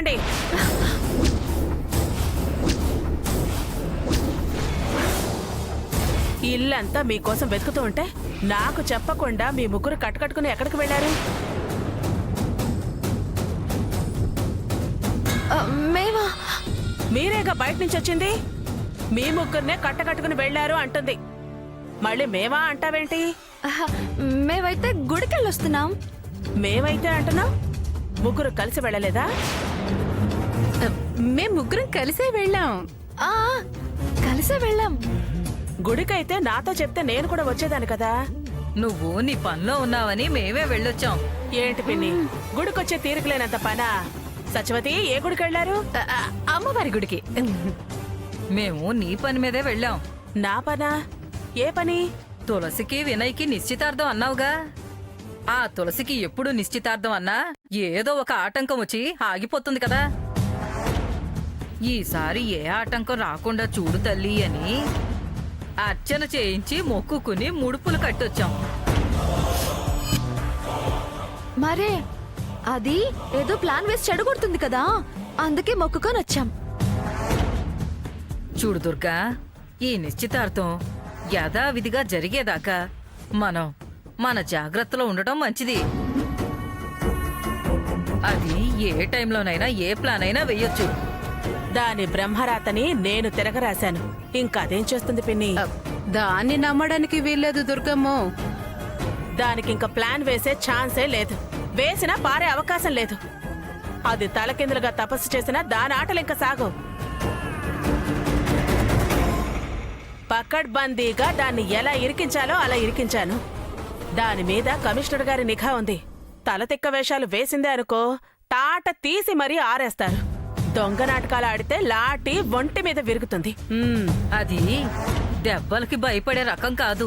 వెళ్ళండి. ఇల్లంతా మీకోసం వెతుకుతూ ఉంటే నాకు చెప్పకుండా మీ ముగ్గురు కట్టుకట్టుకుని ఎక్కడికి వెళ్ళారు? మేమా? మీరేగా బయట నుంచి వచ్చింది. మీ ముగ్గురినే కట్టకట్టుకుని వెళ్ళారు అంటుంది. మళ్ళీ మేమా అంటావేంటి? మేమైతే గుడికెళ్ళొస్తున్నాం. మేమైతే అంటున్నాం. ముగ్గురు కలిసి వెళ్ళలేదా? మేం ముగ్గురం కలిసే వెళ్ళాం. కలిసే వెళ్ళాం. గుడికైతే నాతో చెప్తే నేను కూడా వచ్చేదాన్ని కదా. నువ్వు నీ పనిలో ఉన్నావని మేమే వెళ్ళొచ్చాం. ఏంటి పిన్ని, గుడికొచ్చే తీరికలేనంత పనా? సత్యవతి, ఏ గుడికి వెళ్ళారు? అమ్మవారి గుడికి. మేము నీ పని మీదే వెళ్ళాం. నా పనా? ఏ పని? తులసికి వినయ్కి నిశ్చితార్థం అన్నావుగా. ఆ తులసికి ఎప్పుడు నిశ్చితార్థం అన్నా ఏదో ఒక ఆటంకం వచ్చి ఆగిపోతుంది కదా. ఈసారి ఏ ఆటంకం రాకుండా చూడు తల్లి అని అర్చన చేయించి మొక్కుకుని ముడుపులు కట్టొచ్చాం. మరే అది ఏదో ప్లాన్ వేసి చెడగొడుతుంది కదా, అందుకే మొక్కుకొని వచ్చాం. చూడు దుర్గా, ఈ నిశ్చితార్థం యథావిధిగా జరిగేదాకా మనం మన జాగ్రత్తలో ఉండటం మంచిది. అది ఏ టైంలోనైనా ఏ ప్లాన్ అయినా వెయ్యొచ్చు. దాని బ్రహ్మరాతని నేను తిరగరాశాను. ఇంకదేం చేస్తుంది పిన్ని? దాన్ని నమ్మడానికి వీల్లేదు దుర్గమ్మో. దానికింక ప్లాన్ వేసే ఛాన్సే లేదు. వేసినా పారే అవకాశం లేదు. అది తలకిందులుగా తపస్సు చేసినా దాని ఆటలింక సాగు. పకడ్బందీగా దాన్ని ఎలా ఇరికించాలో అలా ఇరికించాను. దాని మీద కమిషనర్ గారి నిఘా ఉంది. తలతిక్క వేషాలు వేసిందే అనుకో, తాట తీసి మరీ ఆరేస్తారు. దొంగ నాటకాలు ఆడితే లాటి ఒంటి మీద విరుగుతుంది. అది దెబ్బలకి భయపడే రకం కాదు.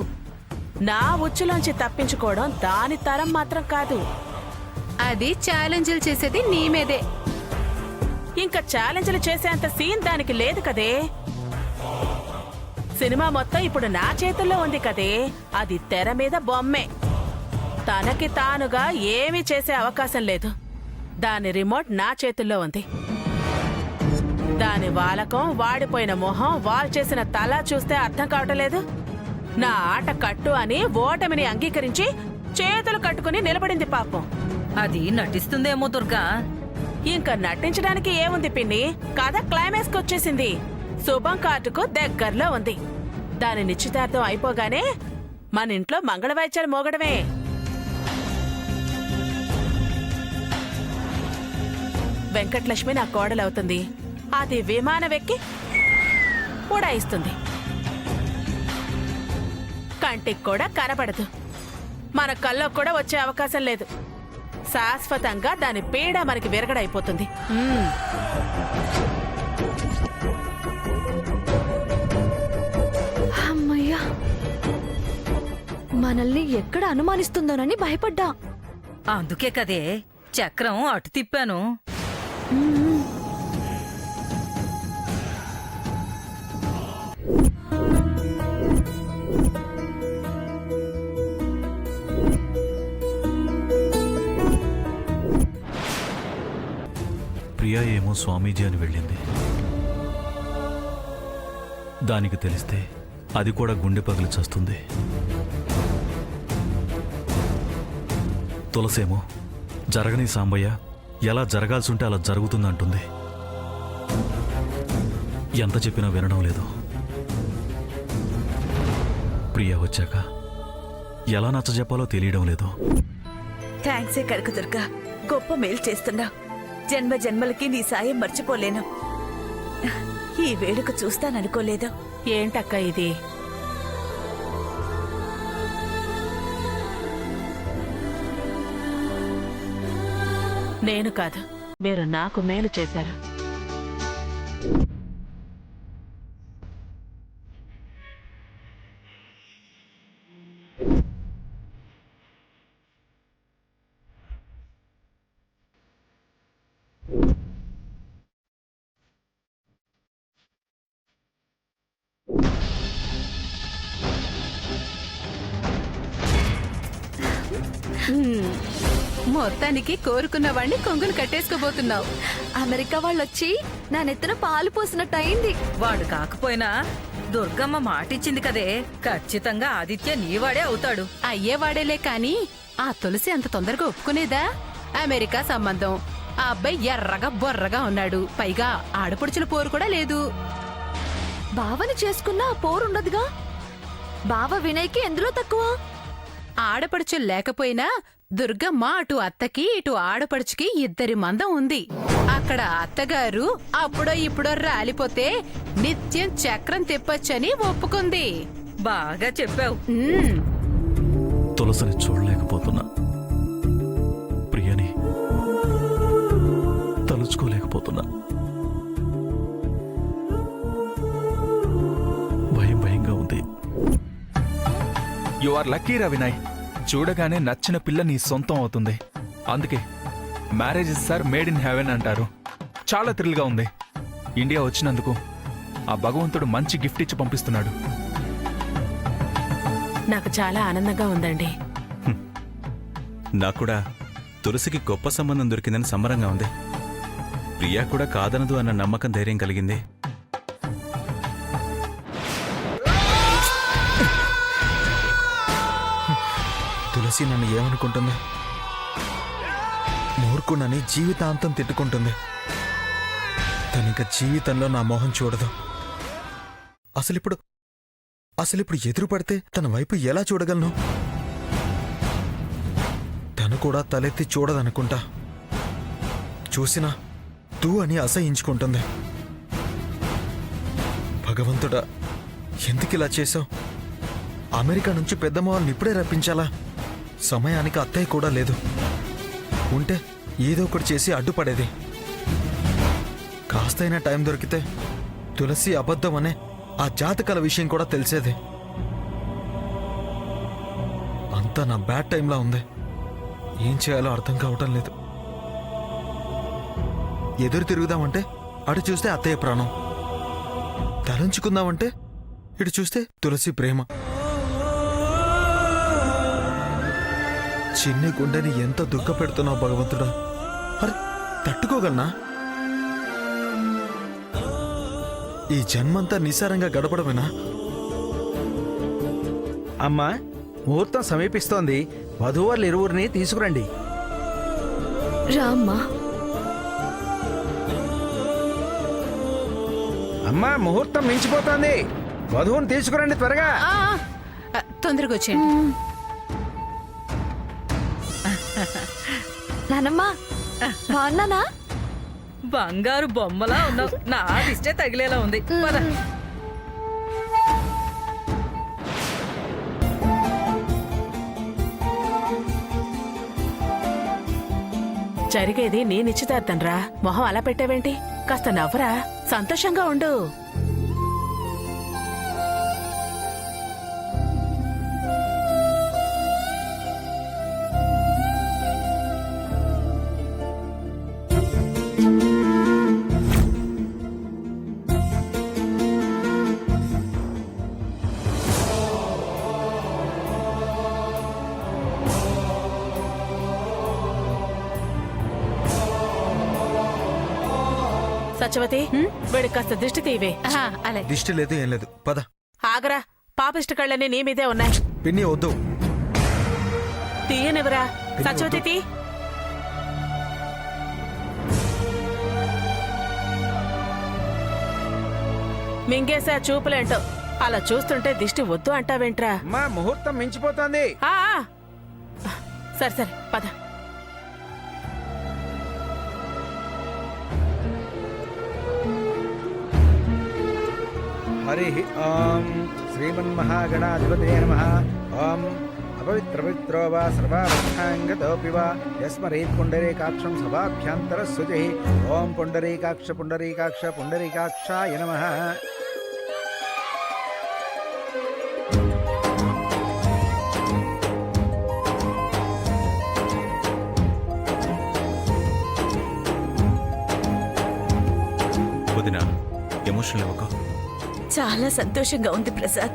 నా ఉచ్చులోంచి తప్పించుకోవడం దాని తరం మాత్రం కాదు. అది ఛాలెంజ్లు చేసేది నీ మీదే. ఇంకా ఛాలెంజ్లు చేసేంత సీన్ దానికి లేదు కదే. సినిమా మొత్తం ఇప్పుడు నా చేతుల్లో ఉంది కదే. అది తెర మీద బొమ్మే. తనకి తానుగా ఏమీ చేసే అవకాశం లేదు. దాని రిమోట్ నా చేతుల్లో ఉంది. దాని వాలకం, వాడిపోయిన మొహం, వాల్ చేసిన తల చూస్తే అర్థం కావటం లేదు. నా ఆట కట్టు అని ఓటమిని అంగీకరించి చేతులు కట్టుకుని నిలబడింది పాపం. అది నటిస్తుందేమో దుర్గా. ఇంకా నటించడానికి ఏముంది పిన్ని? కథ క్లైమాక్స్ కి వచ్చేసింది. శుభం కార్డుకు దగ్గరలో ఉంది. దాని నిశ్చితార్థం అయిపోగానే మన ఇంట్లో మంగళవాయిద్యాలు మోగడమే. వెంకటలక్ష్మి నా కోడలవుతుంది. అది విమానం ఎక్కి ఉడాయిస్తుంది. కంటికి కూడా కనపడదు. మన కల్లో కూడా వచ్చే అవకాశం లేదు. శాశ్వతంగా దాని పీడ మనకి విరగడైపోతుంది. అమ్మయ్యా, మనల్ని ఎక్కడ అనుమానిస్తుందోనని భయపడ్డా. అందుకే కదే చక్రం అటు తిప్పాను. ప్రియా ఏమో స్వామీజీ అని వెళ్ళింది. దానికి తెలిస్తే అది కూడా గుండె పగిలి చస్తుంది. తులసేమో జరగని సాంబయ్య ఎలా జరగాల్సి ఉంటే అలా జరుగుతుందంటుంది. ఎంత చెప్పినా వినడం లేదు. ప్రియా వచ్చాక ఎలా నచ్చజెప్పాలో తెలియడం లేదు. థ్యాంక్సే కనక దుర్గా, గొప్ప మేలు చేస్తున్నా. జన్మ జన్మలకి నీ సాయం మర్చిపోలేను. ఈ వేడుక చూస్తాననుకోలేదు. ఏంటక్క ఇది? నేను కాదు, మీరు నాకు మేలు చేశారు. మొత్తానికి కోరుకున్న వాణ్ణి కొంగులు కట్టేసుకోబోతున్నావు. అమెరికా వాళ్ళొచ్చి నా నెత్తిన పాలు పోసినట్టు అయింది. వాడు కాకపోయినా దుర్గమ్మ మాటిచ్చింది కదే, ఖచ్చితంగా ఆదిత్య నీవాడే అవుతాడు. అయ్యేవాడేలే కాని ఆ తులసి అంత తొందరగా ఒప్పుకునేదా? అమెరికా సంబంధం. ఆ అబ్బాయి ఎర్రగా బొర్రగా ఉన్నాడు. పైగా ఆడపడుచుల పోరు కూడా లేదు. బావని చేసుకున్నా పోరుండదుగా. బావ వినయ్కి ఎందులో తక్కువ? ఆడపడుచులు లేకపోయినా దుర్గమ్మ అటు అత్తకి ఇటు ఆడపడుచుకి ఇద్దరి మందం ఉంది. అక్కడ అత్తగారు అప్పుడో ఇప్పుడో రాలిపోతే నిత్యం చక్రం తిప్పొచ్చని ఒప్పుకుంది. బాగా చెప్పావు. ఉమ్, తులసిని చూడలేకపోతున్నా, ప్రియని తలుచుకోలేకపోతున్నా. భయం భయంగా ఉంది. యు ఆర్ లక్కీ రా వినయ్. చూడగానే నచ్చిన పిల్ల నీ సొంతం అవుతుంది. అందుకే marriage is sir made in heaven అంటారు. చాలా థ్రిల్గా ఉంది. ఇండియా వచ్చినందుకు ఆ భగవంతుడు మంచి గిఫ్ట్ ఇచ్చి పంపిస్తున్నాడు. నాకు చాలా ఆనందంగా ఉందండి. నాకు కూడా తులసికి గొప్ప సంబంధం దొరికిందని సంబరంగా ఉంది. ప్రియా కూడా కాదనదు అన్న నమ్మకం, ధైర్యం కలిగింది. తులసి నన్ను ఏమనుకుంటుంది? మూర్ఖునని జీవితాంతం తిట్టుకుంటుంది. తనిక జీవితంలో నా మొహం చూడదు. అసలిప్పుడు ఎదురు పడితే తన వైపు ఎలా చూడగలను? తను కూడా తలెత్తి చూడదనుకుంటా. చూసినా తూ అని అసహించుకుంటుంది. భగవంతుడా, ఎందుకిలా చేశావు? అమెరికా నుంచి పెద్దమ్మ వాళ్ళని ఇప్పుడే రప్పించాలా? సమయానికి అత్తయ్య కూడా లేదు. ఉంటే ఏదో ఒకటి చేసి అడ్డుపడేది. కాస్తైనా టైం దొరికితే తులసి అబద్ధం అనే ఆ జాతకాల విషయం కూడా తెలిసేది. అంతా నా బ్యాడ్ టైంలా ఉంది. ఏం చేయాలో అర్థం కావటం లేదు. ఎదురు తిరుగుదామంటే అటు చూస్తే అత్తయ్య ప్రాణం, తలంచుకుందామంటే ఇటు చూస్తే తులసి ప్రేమ. చిన్ని గుండెని ఎంత దుఃఖ పెడుతున్నావు భగవంతుడా. అరే, తట్టుకోగలనా? ఈ జన్మంతా నిస్సారంగా గడపడమేనా? అమ్మా, ముహూర్తం సమీపిస్తోంది. వధూవరులు ఇరువురిని తీసుకురండి. రామ్మా. అమ్మా, ముహూర్తం మించిపోతోంది. వధువుని తీసుకురండి త్వరగా. తొందరగా వచ్చేయండి. నానమ్మా, బాగున్నానా? బంగారు బొమ్మలా ఉన్నావు. నా దిష్టే తగిలేలా ఉంది. పద. జరిగేది నీ నిశ్చితార్థంరా. మొహం అలా పెట్టావేంటి? కాస్త నవ్వరా, సంతోషంగా ఉండు. సత్యవతి, వీడికి కాస్త దిష్టి తీవే. అలాగే. దిష్టి లేదు, ఏం లేదు. పద. ఆగరా, పాపిష్టి కళ్ళని నీ మీదే ఉన్నాయి. పిన్ని వద్దు. తీయనివరా. సత్యవతి తీ. మింగేసా చూపులేంటో. అలా చూస్తుంటే దిష్టి వద్దు అంటావేంట్రా? అమ్మా, ముహూర్తం మించిపోతోంది. ఆ, సరే సరే పద. హరి ఓం శ్రీమన్మహాగణాధిపతే నమః. ఓం అపవిత్రపవిత్రో వా సర్వావస్థాంగతోపి వా యస్మరేత్ పుండరీకాక్షం సభాభ్యంతరస్సుచిః. ఓం పుండరీకాక్ష పుండరీకాక్ష పుండరీకాక్షాయ నమః. వదినా, ఎమోషనల్ అవ్వకు. చాలా సంతోషంగా ఉంది ప్రసాద్.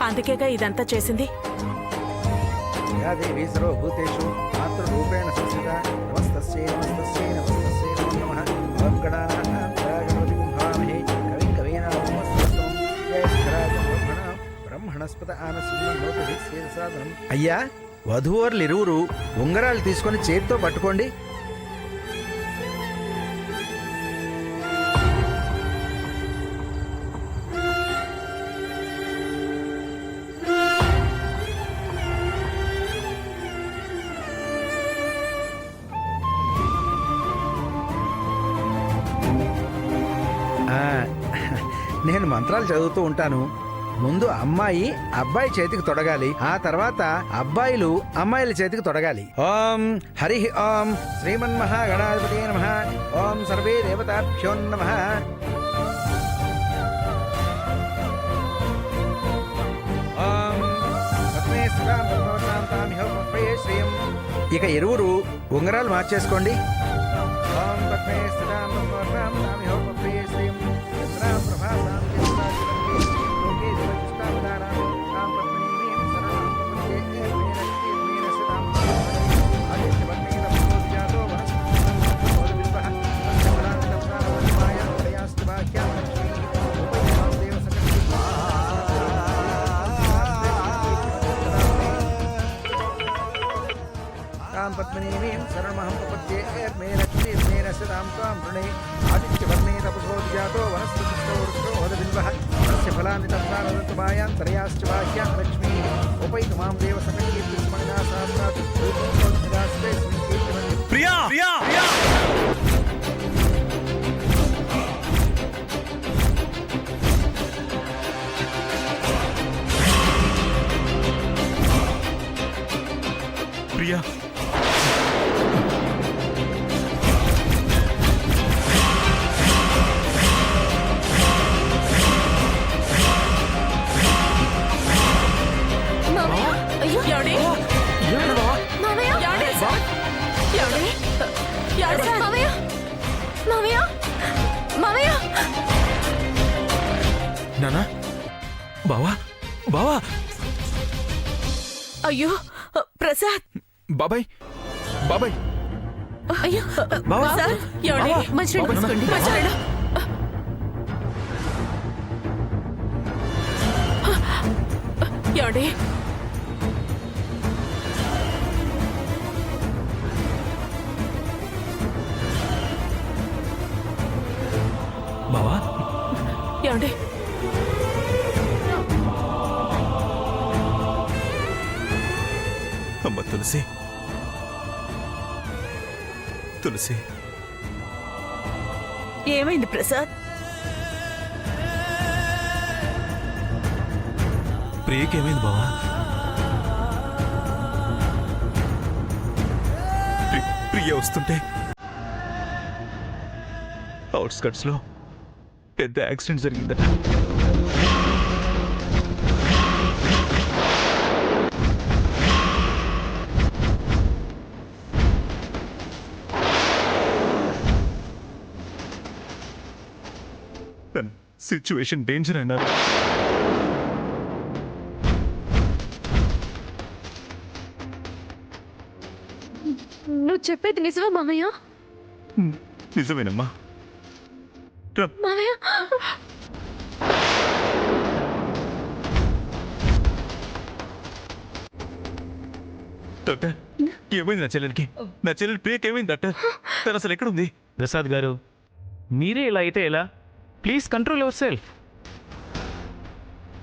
అందుకేగా ఇదంతా చేసింది. యా దేవీ సర్వభూతేషు మాతృరూపేణ సంస్థితా అయ్యా, వధూవరులు ఇరువురు ఉంగరాలు తీసుకొని చేతితో పట్టుకోండి. నేను మంత్రాలు చదువుతూ ఉంటాను. ముందు అమ్మాయి అబ్బాయి చేతికి తొడగాలి, ఆ తర్వాత అబ్బాయిలు అమ్మాయిల చేతికి తొడగాలి. ఓం హరి ఓం శ్రీమన్మహాగణాధిపతి నమః. ఓం సర్వే దేవతాభ్యో నమః. ఓం పద్మే స్థితాం పద్మవతాం తామిహ పద్మయే శ్రీయం. ఇక ఇరువురు ఉంగరాలు మార్చేసుకోండి. ఓం పద్మే స్థితాం పద్మవతాం తామిహ పద్మయే శ్రీయం. చంద్రాం ప్రభాసాం పద్మనీమీం శరణమహం ప్రపద్యే మే రక్షే మే రసదాం త్వాం వృణే ఆదిత్యవర్ణే తపసో జాతో వనస్పతిష్టో వృక్షో వదబిల్వః తస్య ఫలాని తత్తారదతుమాయాం త్రయాశ్చ బాహ్యాం లక్ష్మీ ఉపైతు మాం దేవ సకలకీర్తిస్మరణా సాత్సాత్ రూపోద్భుతాస్తే శ్రీకీర్తిమణి. ప్రియా ప్రియా ప్రియా ఏమండి? మావయ్య ఏమండి? ఏమండి? ఏమండి? మావయ్య మావయ్య మావయ్య నానా బావా బావా అయ్యో ప్రసాద్, బాబాయ్ బాబాయ్ అయ్యో బావా ప్రసాద్, ఏమండి? మంచినీళ్ళు పోసుకోండి. మంచినీళ్ళు. ఏమండి? బావా ఏమండి? అమ్మ తులసి, తులసి, ఏమైంది ప్రసాద్? ప్రియకి ఏమైంది బావా? ప్రియ వస్తుంటే అవుట్స్కట్స్ లో పెద్ద యాక్సిడెంట్ జరిగిందట. సిచ్యువేషన్ డేంజర్ అన్నారు. నువ్వు చెప్పేది నిజమా మావయ్య? నిజమేనమ్మా. మావయ్య డాక్టర్, ఏమైంది నా చెల్లెలకి? నా చెల్లెలు ప్రియకి ఏమైంది డాక్టర్? తను అసలు ఎక్కడుంది? ప్రసాద్ గారు, మీరే ఇలా అయితే ఎలా? Please control yourself.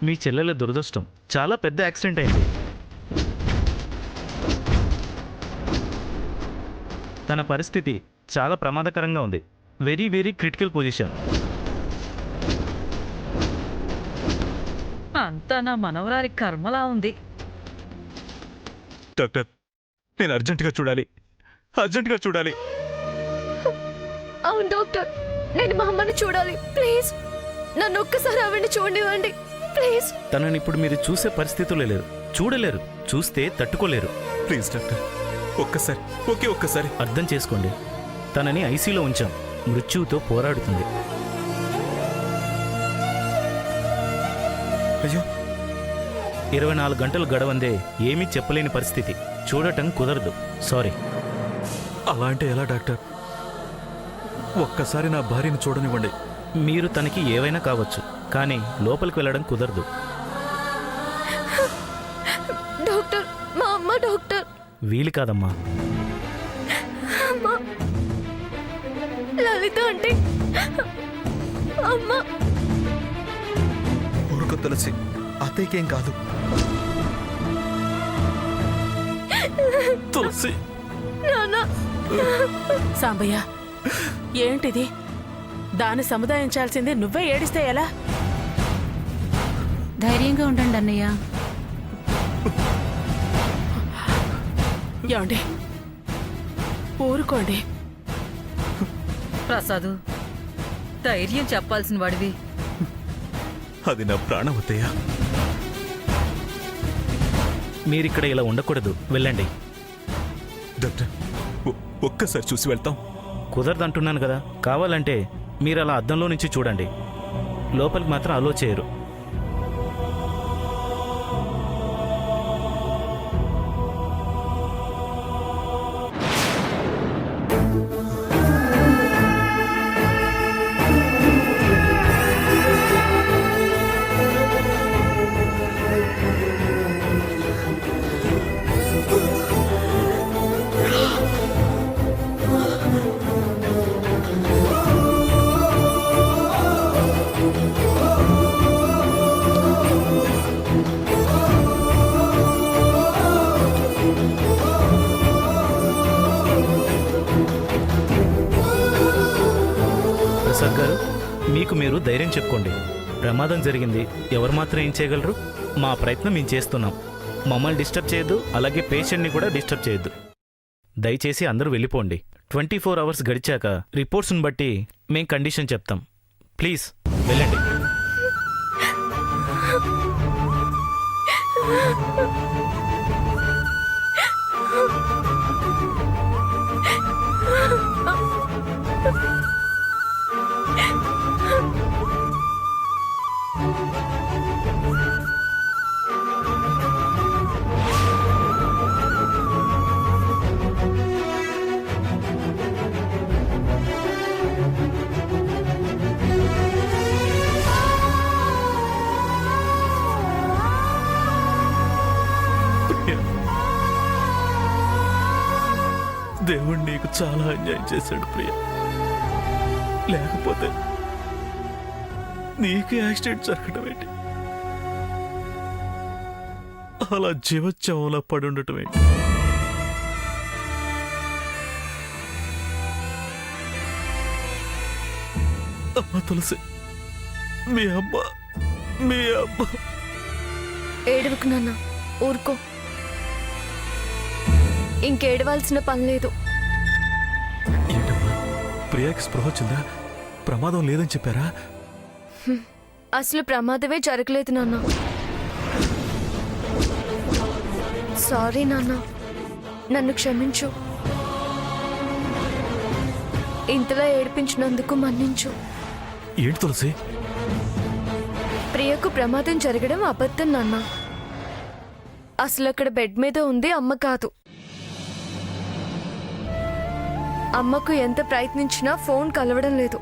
మీ చెల్లెల దురదృష్టం, చాలా పెద్ద యాక్సిడెంట్ అయింది. తన పరిస్థితి చాలా ప్రమాదకరంగా ఉంది. Very very critical position. అంతా నా మనవరాలి కర్మలా ఉంది. డాక్టర్, నేను అర్జెంటుగా చూడాలి, అర్జెంటుగా చూడాలి. అవును డాక్టర్, నేను మా అమ్మని చూడాలి. ప్లీజ్ నన్ను ఒక్కసారి ఆవిడ్ని చూడనివ్వండి ప్లీజ్. తనని ఇప్పుడు మీరు చూసే పరిస్థితుల్లో లేరు, చూడలేరు, చూస్తే తట్టుకోలేరు. ప్లీజ్ డాక్టర్, ఒక్కసారి, ఒక్కసారి అర్థం చేసుకోండి. తనని ఐసీలో ఉంచాం, మృత్యువుతో పోరాడుతుంది. అయ్యో, 24 గంటలు గడవందే ఏమీ చెప్పలేని పరిస్థితి. చూడటం కుదరదు. సారీ. అలా అంటే ఎలా డాక్టర్? ఒక్కసారి నా భార్యను చూడనివ్వండి. మీరు తనకి ఏవైనా కావచ్చు, కానీ లోపలికి వెళ్ళడం కుదరదు. వీలు కాదమ్మా. అమ్మా, లలిత అంటే అమ్మా. ఊరుకో తులసి, అత్తయ్యకేం కాదు. తులసి, నాన్న, సాంబయ్య, ఏంటిది? దాన్ని సముదాయించాల్సింది నువ్వే ఏడిస్తే ఎలా? ధైర్యంగా ఉండండి అన్నయ్య. ఏమండి, ఊరుకోండి. ప్రసాదు, ధైర్యం చెప్పాల్సిన వాడివి. అది నా ప్రాణం అత్తయ్య. మీరిక్కడ ఇలా ఉండకూడదు, వెళ్ళండి. డాక్టర్, ఒక్కసారి చూసి వెళ్తాం. కుదరదంటున్నాను కదా. కావాలంటే మీరు అలా అద్దంలో నుంచి చూడండి, లోపలికి మాత్రం అలో చేయరు. ప్రసాద్ గారు, మీకు మీరు ధైర్యం చెప్పుకోండి. ప్రమాదం జరిగింది, ఎవరు మాత్రం ఏం చేయగలరు? మా ప్రయత్నం మేము చేస్తున్నాం. మమ్మల్ని డిస్టర్బ్ చేయొద్దు, అలాగే పేషెంట్ని కూడా డిస్టర్బ్ చేయొద్దు. దయచేసి అందరూ వెళ్ళిపోండి. 24 అవర్స్ గడిచాక రిపోర్ట్స్ని బట్టి మేం కండిషన్ చెప్తాం. ప్లీజ్ వెళ్ళండి. దేవుడు నీకు చాలా అన్యాయం చేశాడు ప్రియ. లేకపోతే నీకు యాక్సిడెంట్ జరగడం ఏంటి? అలా జీవోత్సవంలో పడుండటం ఏంటి? అమ్మ తులసి, మీ అమ్మ ఏడవకు నాన్న, ఊరుకో. ఇంకేడవలసిన పని లేదు. ఏంటమ్మా, ప్రియాకి స్పృహ వచ్చిందా? ప్రమాదం లేదని చెప్పారా? అసలు ప్రమాదమే జరగలేదు నాన్న. సారీ నాన్న, నన్ను క్షమించు. ఇంతలా ఏడిపించినందుకు మన్నించు. ఏంటి తులసి? ప్రియకు ప్రమాదం జరగడం అబద్ధం నాన్న. అసలు అక్కడ బెడ్ మీద ఉంది అమ్మ కాదు. అమ్మకు ఎంత ప్రయత్నించినా ఫోన్ కలవడం లేదు.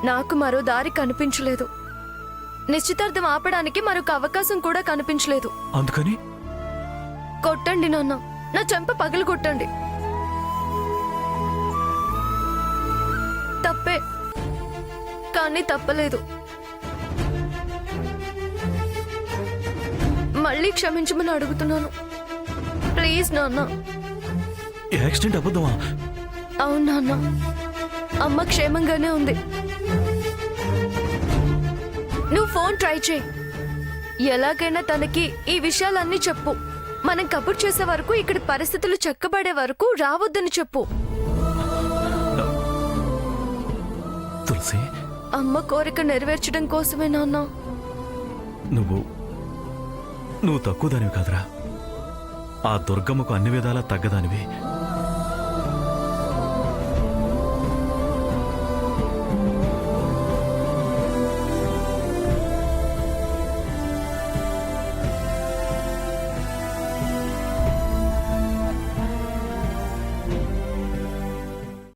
నాకు మరో దారి కనిపించలేదు. నిశ్చితార్థం ఆపడానికి మరొక అవకాశం కూడా కనిపించలేదు. అందుకని కొట్టండి నాన్న, నా చెంప పగలు కొట్టండి. తప్పే, కానీ తప్పలేదు. మళ్ళీ క్షమించమని అడుగుతున్నాను. ప్లీజ్ నాన్న. యాక్సిడెంట్ అబద్ధమా? అవును నాన్న, అమ్మ క్షేమంగానే ఉంది. నువ్వు ఫోన్ ట్రై చేయి. ఎలాగైనా తనకి ఈ విషయాలన్నీ చెప్పు. మనం కబుర్ చేసే వరకు, ఇక్కడ పరిస్థితులు చక్కబడే వరకు రావద్దని చెప్పు. తులసి, అమ్మ కోరిక నెరవేర్చడం కోసమే నాన్న. నువ్వు తక్కువ దానివి కాదురా. ఆ దుర్గమ్మకు అన్ని విధాలా తగ్గదానివి.